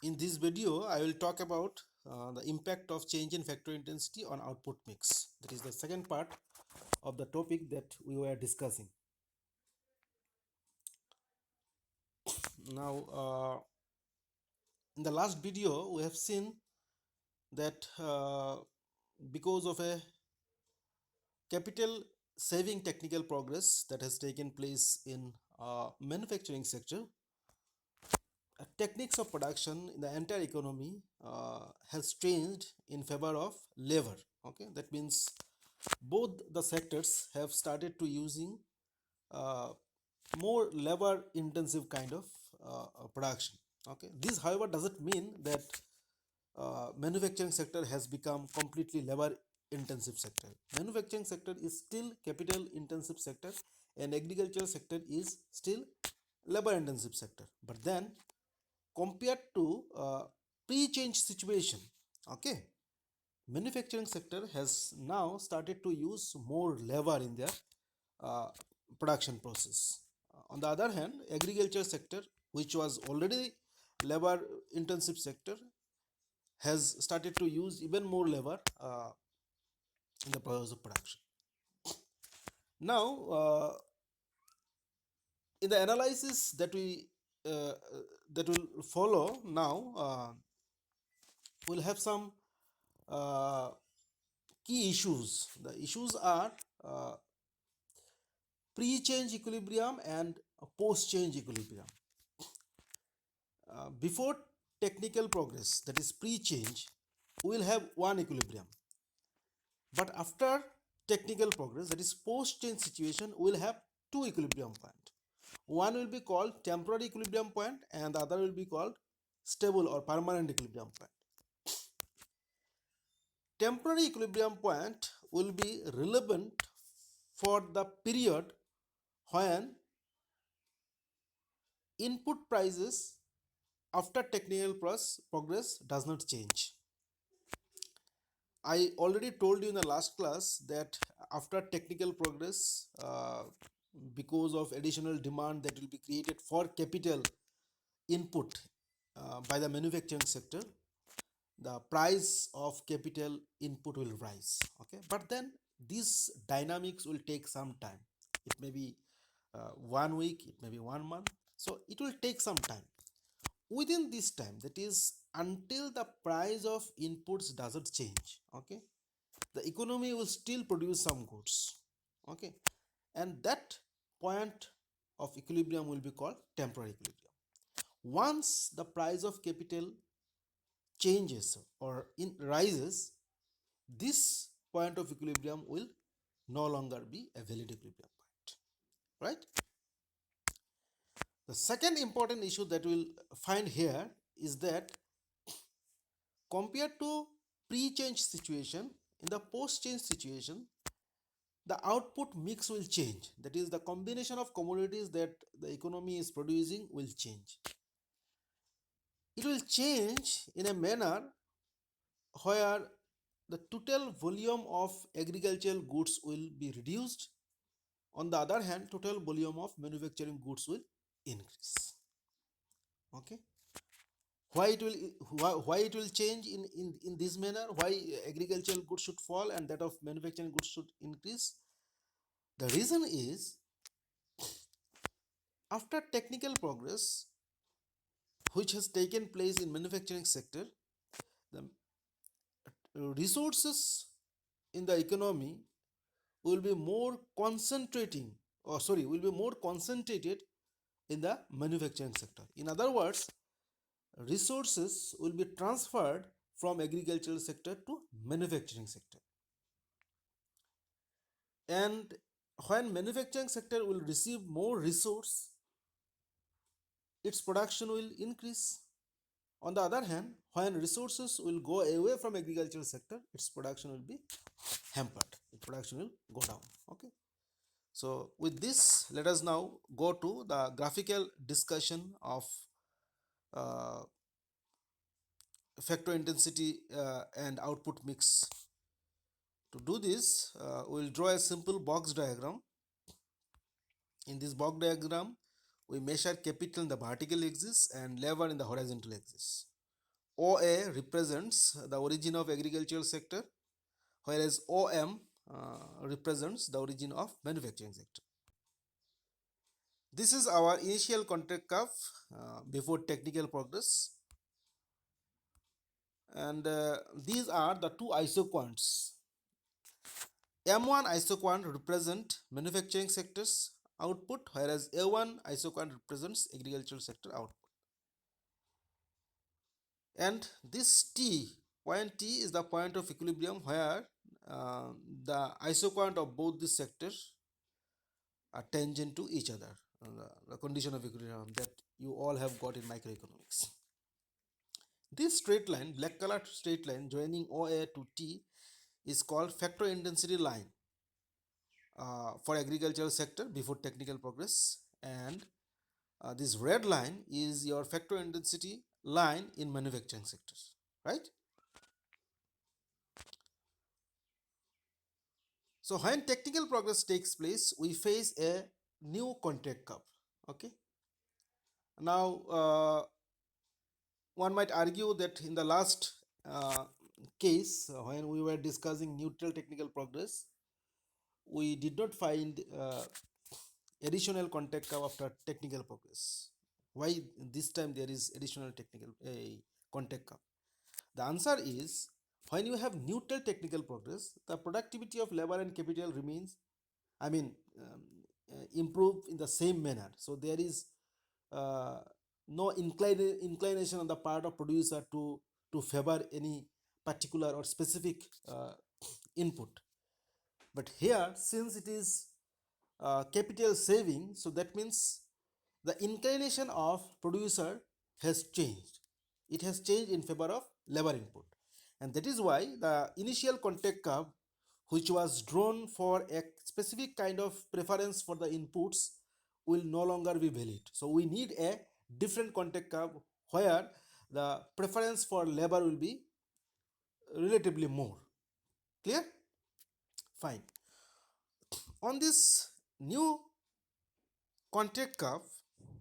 In this video, I will talk about the impact of change in factor intensity on output mix. That is the second part of the topic that we were discussing. Now, in the last video, we have seen that because of a capital saving technical progress that has taken place in manufacturing sector, techniques of production in the entire economy has changed in favor of labor. Okay, that means both the sectors have started to using uh, more labor intensive kind of production. Okay, this however doesn't mean that manufacturing sector has become completely labor intensive sector. Manufacturing sector is still capital intensive sector and agricultural sector is still labor intensive sector, but then compared to pre-change situation, okay, manufacturing sector has now started to use more labor in their uh, production process. On the other hand, agriculture sector, which was already labor intensive sector, has started to use even more labor in the process of production. Now, in the analysis uh, that will follow now, we'll have some uh, key issues. The issues are uh, pre-change equilibrium and post-change equilibrium. Before technical progress, that is pre-change, we will have one equilibrium. But after technical progress, that is post-change situation, we will have two equilibrium point. One will be called temporary equilibrium point and the other will be called stable or permanent equilibrium point. Temporary equilibrium point will be relevant for the period when input prices after technical progress does not change. I already told you in the last class that after technical progress, because of additional demand that will be created for capital input by the manufacturing sector, the price of capital input will rise. Okay, but then these dynamics will take some time. It may be 1 week, it may be 1 month, so it will take some time. Within this time, that is until the price of inputs doesn't change, okay, the economy will still produce some goods. Okay, and that point of equilibrium will be called temporary equilibrium. Once the price of capital changes or rises, this point of equilibrium will no longer be a valid equilibrium point, right? The second important issue that we'll find here is that compared to pre-change situation, in the post-change situation, the output mix will change. That is, the combination of commodities that the economy is producing will change. It will change in a manner where the total volume of agricultural goods will be reduced. On the other hand, total volume of manufacturing goods will increase. Okay, why it will why it will change in this manner, why agricultural goods should fall and that of manufacturing goods should increase? The reason is, after technical progress which has taken place in manufacturing sector, the resources in the economy will be more concentrating, or sorry, will be more concentrated in the manufacturing sector. In other words, resources will be transferred from agricultural sector to manufacturing sector. And when manufacturing sector will receive more resource, its production will increase. On the other hand, when resources will go away from agricultural sector, its production will be hampered. Its production will go down. Okay. So with this, let us now go to the graphical discussion of uh, factor intensity and output mix. To do this, we will draw a simple box diagram. In this box diagram, we measure capital in the vertical axis and labor in the horizontal axis. OA represents the origin of agricultural sector, whereas OM represents the origin of manufacturing sector. This is our initial contract curve before technical progress, and these are the two isoquants. M1 isoquant represent manufacturing sectors output, whereas A1 isoquant represents agricultural sector output. And this T, point T is the point of equilibrium where uh, the isoquant of both these sectors are tangent to each other. The condition of equilibrium that you all have got in microeconomics. This straight line, black colored straight line joining OA to T is called factor intensity line for agricultural sector before technical progress, and this red line is your factor intensity line in manufacturing sectors, right? So when technical progress takes place, we face a new contract curve. Okay. Now, one might argue that in the last case, when we were discussing neutral technical progress, we did not find additional contract curve after technical progress. Why this time there is additional technical contract curve? The answer is, when you have neutral technical progress, the productivity of labor and capital remains, I mean, improve in the same manner. So there is uh, no inclination on the part of producer to favor any particular or specific input. But here, since it is capital saving, so that means the inclination of producer has changed. It has changed in favor of labor input, and that is why the initial contract curve, which was drawn for a specific kind of preference for the inputs, will no longer be valid. So we need a different contract curve where the preference for labor will be relatively more. Clear? Fine. On this new contract curve,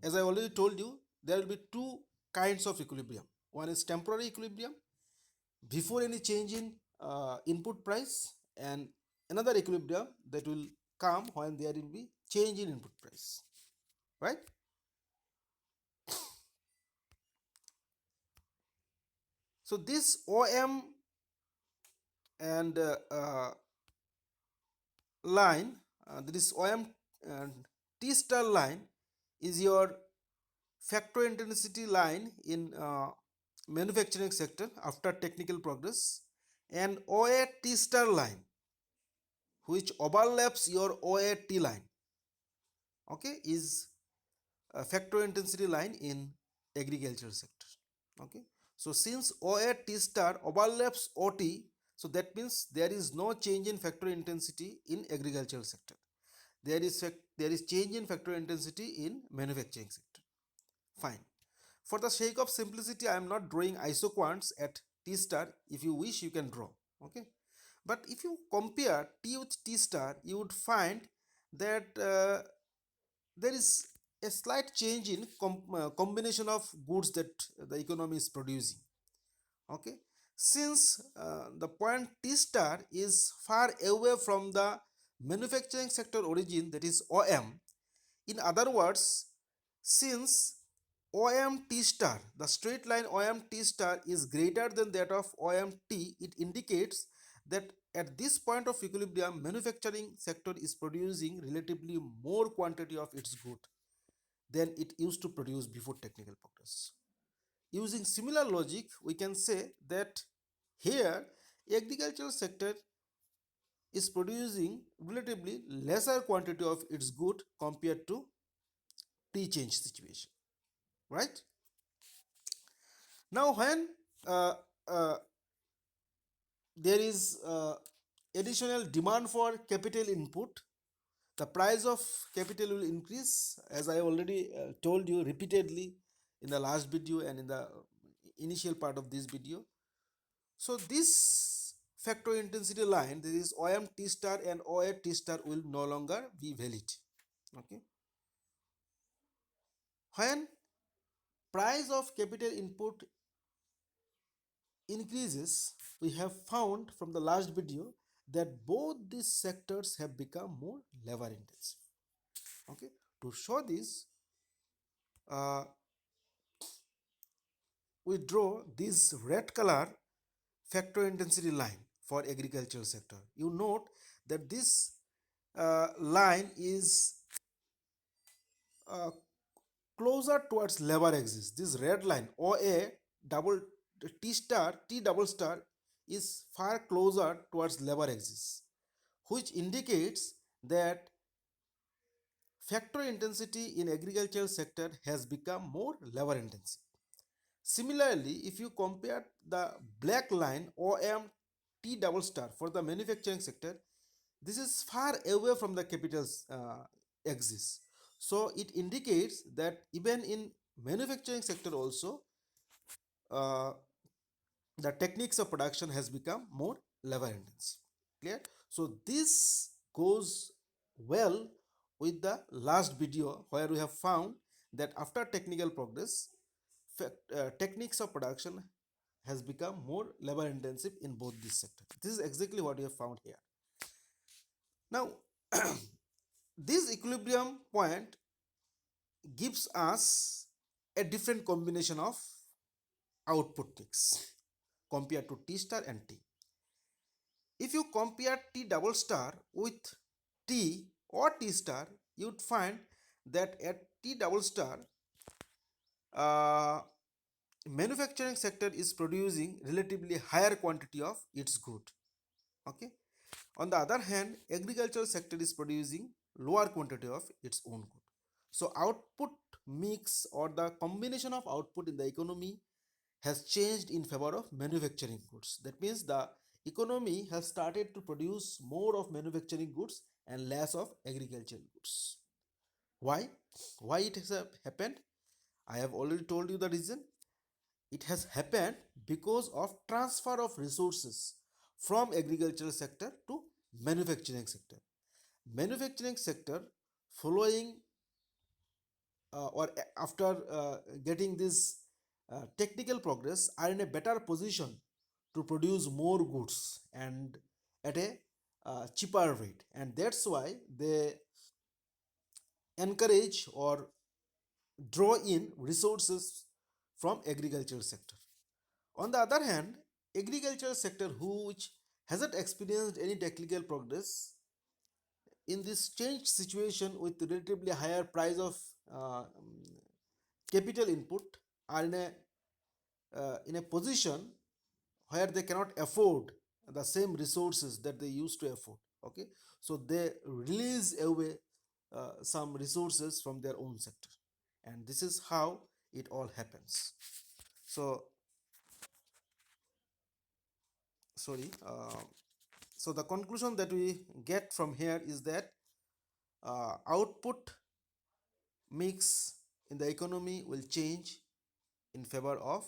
as I already told you, there will be two kinds of equilibrium. One is temporary equilibrium before any change in input price, and another equilibrium that will come when there will be change in input price, right? So this OM and line, this OM and T star line is your factor intensity line in manufacturing sector after technical progress, and OA T star line which overlaps your OA T line, okay, is a factor intensity line in agriculture sector. Okay, so since OA T star overlaps OT, so that means there is no change in factor intensity in agricultural sector. There is change in factor intensity in manufacturing sector. Fine. For the sake of simplicity, I am not drawing isoquants at T star. If you wish, you can draw. Okay. But if you compare T with T star, you would find that there is a slight change in combination of goods that the economy is producing. Okay. Since the point T star is far away from the manufacturing sector origin, that is OM, in other words, since OM T star, the straight line OM T star is greater than that of OM T, it indicates that at this point of equilibrium, manufacturing sector is producing relatively more quantity of its good than it used to produce before technical progress. Using similar logic, we can say that here agricultural sector is producing relatively lesser quantity of its good compared to T-change situation, right? Now, when uh, uh, there is additional demand for capital input, the price of capital will increase, as I already told you repeatedly in the last video and in the initial part of this video. So this factor intensity line, this is OM T star and OA T star, will no longer be valid. Okay. When price of capital input increases, we have found from the last video that both these sectors have become more labor intensive. Okay, to show this, uh, we draw this red color factor intensity line for agricultural sector. You note that this line is uh, closer towards labor axis. This red line OA double T star T double star is far closer towards labor axis, which indicates that factory intensity in agricultural sector has become more labor intensive. Similarly, if you compare the black line OM T double star for the manufacturing sector, this is far away from the capital's axis. So it indicates that even in manufacturing sector also, uh, the techniques of production has become more labor intensive. Clear? So this goes well with the last video where we have found that after technical progress, techniques of production has become more labor intensive in both these sectors. This is exactly what we have found here. Now, this equilibrium point gives us a different combination of output mix compared to T star and T. If you compare T double star with T or T star, you'd find that at T double star, uh, manufacturing sector is producing relatively higher quantity of its good. Okay. On the other hand, agricultural sector is producing lower quantity of its own good. So output mix or the combination of output in the economy has changed in favor of manufacturing goods. That means the economy has started to produce more of manufacturing goods and less of agricultural goods. Why? Why it has happened? I have already told you the reason. It has happened because of transfer of resources from agricultural sector to manufacturing sector. Manufacturing sector, following or after getting this technical progress, are in a better position to produce more goods and at a cheaper rate, and that's why they encourage or draw in resources from agricultural sector. On the other hand, agricultural sector which hasn't experienced any technical progress in this changed situation with relatively higher price of uh, capital input, are in a position where they cannot afford the same resources that they used to afford. Okay, so they release away some resources from their own sector, and this is how it all happens. So sorry, so the conclusion that we get from here is that output mix in the economy will change in favor of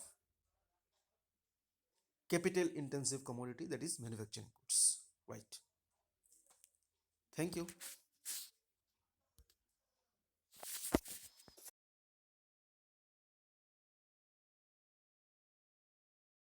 capital intensive commodity, that is manufacturing goods, right? Thank you.